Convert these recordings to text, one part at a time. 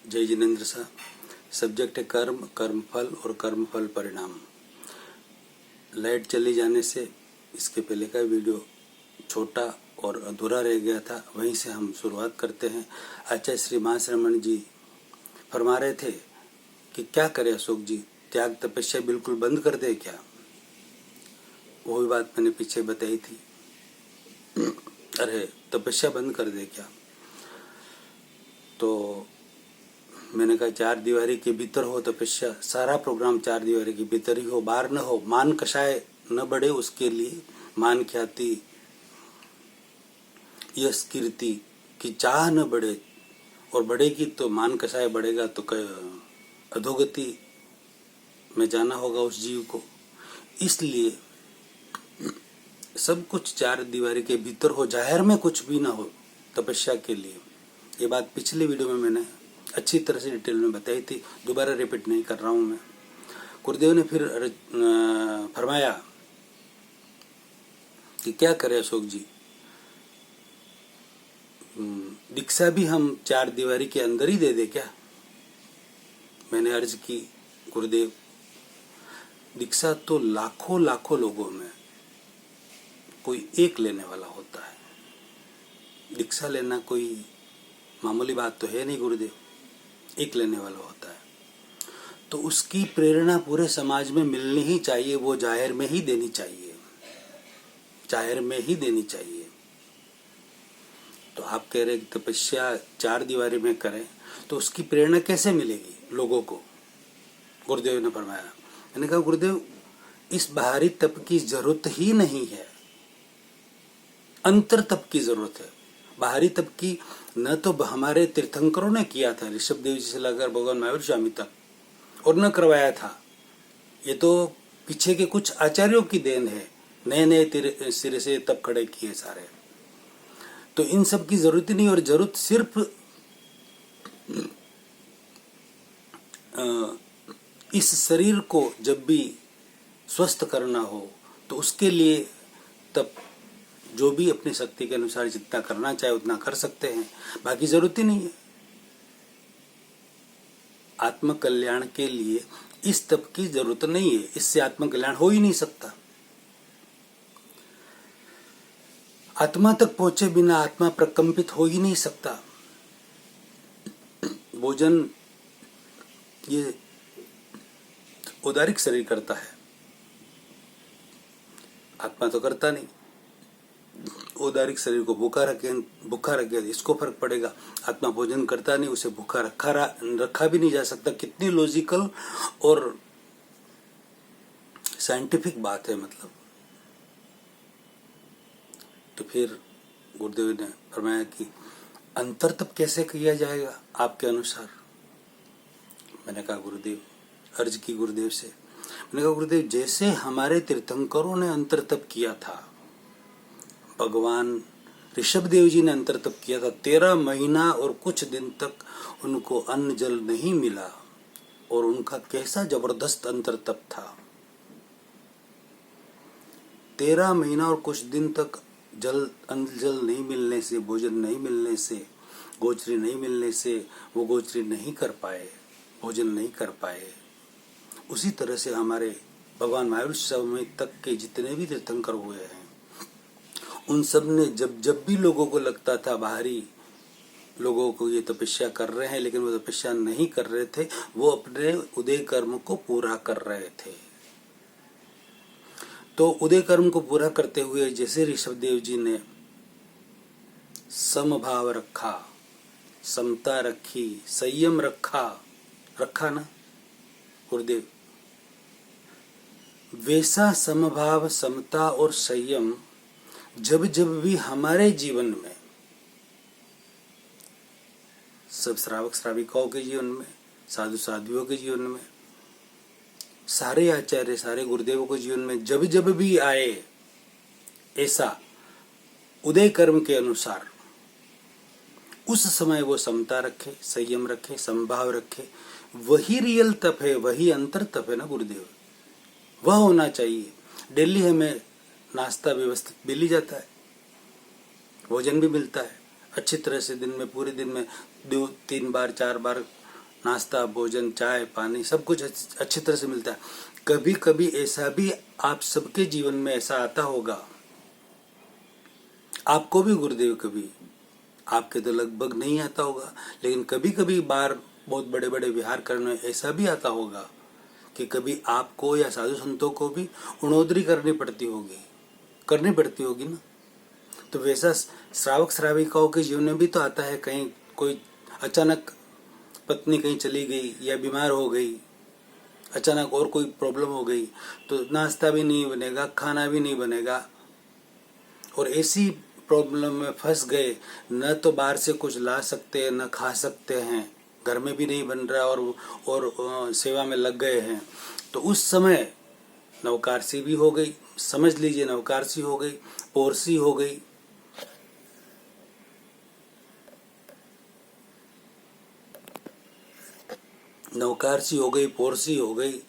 जय जिनेन्द्र साहब। सब्जेक्ट है कर्म, कर्मफल और कर्मफल परिणाम। लाइट चली जाने से इसके पहले का वीडियो छोटा और अधूरा रह गया था, वहीं से हम शुरुआत करते हैं। आचार्य श्री महाश्रमण जी फरमा रहे थे कि क्या करे अशोक जी, त्याग तपस्या बिल्कुल बंद कर दे क्या? वही बात मैंने पीछे बताई थी। अरे तपस्या बंद कर दे क्या? तो मैंने कहा चार दीवारी के भीतर हो तपस्या, सारा प्रोग्राम चार दीवारी के भीतर ही हो, बाहर न हो। मान कषाय न बढ़े, उसके लिए मान ख्याति यश कीर्ति की चाह न बढ़े, और बढ़ेगी तो मान कषाय बढ़ेगा तो अधोगति में जाना होगा उस जीव को। इसलिए सब कुछ चार दीवारी के भीतर हो, जाहिर में कुछ भी ना हो तपस्या के लिए। ये बात पिछले वीडियो में मैंने अच्छी तरह से डिटेल में बताई थी, दोबारा रिपीट नहीं कर रहा हूं मैं। गुरुदेव ने फिर फरमाया कि क्या करें अशोक जी, दीक्षा भी हम चार दीवारी के अंदर ही दे दे क्या? मैंने अर्ज की, गुरुदेव दीक्षा तो लाखों लाखों लोगों में कोई एक लेने वाला होता है। दीक्षा लेना कोई मामूली बात तो है नहीं गुरुदेव, एक लेने वाला होता है। तो उसकी प्रेरणा पूरे समाज में मिलनी ही चाहिए, वो जाहिर में ही देनी चाहिए, जाहिर में ही देनी चाहिए। तो आप कह रहे कि तपस्या चार दीवारी में करें, तो उसकी प्रेरणा कैसे मिलेगी लोगों को? गुरुदेव ने फरमाया, मैंने कहा गुरुदेव इस बाहरी तप की जरूरत ही नहीं है, अंतर तप की जरूरत है। बाहरी तप की न तो हमारे तीर्थंकरों ने किया था, ऋषभ देव जी से लेकर भगवान महावीर स्वामी तक, और न करवाया था। ये तो पीछे के कुछ आचार्यों की देन है, नए नए सिरे से तप खड़े किए सारे। तो इन सब की जरूरत ही नहीं, और जरूरत सिर्फ इस शरीर को जब भी स्वस्थ करना हो तो उसके लिए तप जो भी अपनी शक्ति के अनुसार जितना करना चाहे उतना कर सकते हैं, बाकी जरूरत ही नहीं है। आत्म कल्याण के लिए इस तप की जरूरत नहीं है, इससे आत्म कल्याण हो ही नहीं सकता। आत्मा तक पहुंचे बिना आत्मा प्रकंपित हो ही नहीं सकता। भोजन ये उदारिक शरीर करता है, आत्मा तो करता नहीं। उदारिक शरीर को भूखा रखे इसको फर्क पड़ेगा। आत्मा भोजन करता नहीं, उसे भूखा रखा भी नहीं जा सकता। कितनी लॉजिकल और साइंटिफिक बात है मतलब। तो फिर गुरुदेव ने फरमाया कि अंतर तप कैसे किया जाएगा आपके अनुसार? मैंने कहा गुरुदेव, अर्ज की गुरुदेव से, मैंने कहा गुरुदेव जैसे हमारे तीर्थंकरों ने अंतर तप किया था, भगवान ऋषभ देव जी ने अंतर तप किया था, 13 महीना और कुछ दिन तक उनको अन्न जल नहीं मिला, और उनका कैसा जबरदस्त अंतर तप था। 13 महीना और कुछ दिन तक अन्न जल नहीं मिलने से, भोजन नहीं मिलने से, गोचरी नहीं मिलने से वो गोचरी नहीं कर पाए, भोजन नहीं कर पाए। उसी तरह से हमारे भगवान महावीर स्वामी तक के जितने भी तीर्थंकर हुए हैं, उन सब ने जब भी लोगों को लगता था बाहरी लोगों को ये तपस्या कर रहे हैं लेकिन वो तपस्या नहीं कर रहे थे, वो अपने उदय कर्म को पूरा कर रहे थे। तो उदय कर्म को पूरा करते हुए जैसे ऋषभ देव जी ने समभाव रखा, समता रखी, संयम रखा ना गुरुदेव, वैसा समभाव, समता और संयम जब जब भी हमारे जीवन में, सब श्रावक श्राविकाओं के जीवन में, साधु साध्वियों के जीवन में, सारे आचार्य सारे गुरुदेवों के जीवन में जब जब भी आए, ऐसा उदय कर्म के अनुसार उस समय वो समता रखे, संयम रखे, समभाव रखे, वही रियल तप है, वही अंतर तप है ना गुरुदेव। वह होना चाहिए। डेली हमें नाश्ता व्यवस्थित मिल ही जाता है, भोजन भी मिलता है अच्छी तरह से, दिन में पूरे दिन में 2-3 बार 4 बार नाश्ता, भोजन, चाय, पानी सब कुछ अच्छी तरह से मिलता है। कभी कभी ऐसा भी आप सबके जीवन में ऐसा आता होगा, आपको भी गुरुदेव कभी, आपके तो लगभग नहीं आता होगा, लेकिन कभी कभी बार बहुत बड़े बड़े विहार करने में ऐसा भी आता होगा कि कभी आपको या साधु संतों को भी उणोदरी करनी पड़ती होगी ना। तो वैसा श्रावक श्राविकाओं के जीवन में भी तो आता है। कहीं कोई अचानक पत्नी कहीं चली गई या बीमार हो गई, अचानक और कोई प्रॉब्लम हो गई, तो नाश्ता भी नहीं बनेगा, खाना भी नहीं बनेगा, और ऐसी प्रॉब्लम में फंस गए, न तो बाहर से कुछ ला सकते हैं न खा सकते हैं, घर में भी नहीं बन रहा और सेवा में लग गए हैं, तो उस समय नवकारसी भी हो गई, समझ लीजिए नवकारसी हो गई, पोरसी हो गई, नवकारसी हो गई, पोरसी हो गई,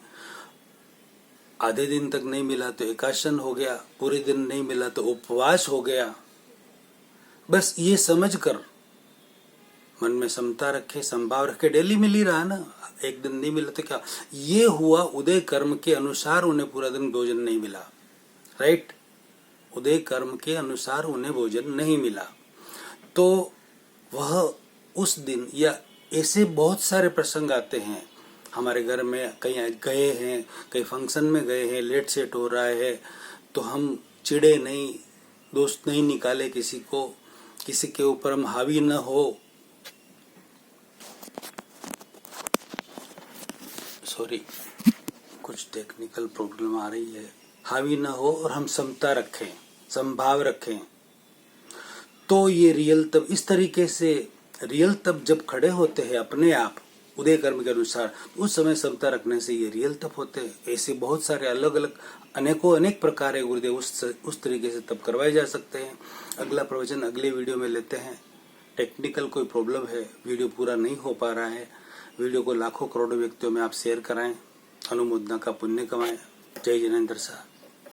आधे दिन तक नहीं मिला तो एकाशन हो गया, पूरे दिन नहीं मिला तो उपवास हो गया। बस ये समझकर मन में समता रखे, संभाव रखे, डेली मिल ही रहा ना, एक दिन नहीं मिला तो क्या, ये हुआ उदय कर्म के अनुसार उन्हें पूरा दिन भोजन नहीं मिला, राइट, उदय कर्म के अनुसार उन्हें भोजन नहीं मिला, तो वह उस दिन, या ऐसे बहुत सारे प्रसंग आते हैं हमारे घर में, कहीं गए हैं, कहीं फंक्शन में गए हैं, लेट सेट हो रहा है, तो हम चिढ़े नहीं, दोस्त नहीं निकाले किसी को, किसी के ऊपर हम हावी न हो, सॉरी कुछ टेक्निकल प्रॉब्लम आ रही है, हावी न हो और हम समता रखें, संभाव रखें, तो ये रियल तब इस तरीके से, रियल तब जब खड़े होते हैं अपने आप उदय कर्म के अनुसार, उस समय समता रखने से ये रियल तप होते हैं। ऐसे बहुत सारे अलग अलग अनेक प्रकार है गुरुदेव उस तरीके से तप करवाए जा सकते हैं। अगला प्रवचन अगले वीडियो में लेते हैं। टेक्निकल कोई प्रॉब्लम है, वीडियो पूरा नहीं हो पा रहा है। वीडियो को लाखों करोड़ों व्यक्तियों में आप शेयर कराएं, अनुमोदना का पुण्य कमाएं। जय जिनेंद्र साहब।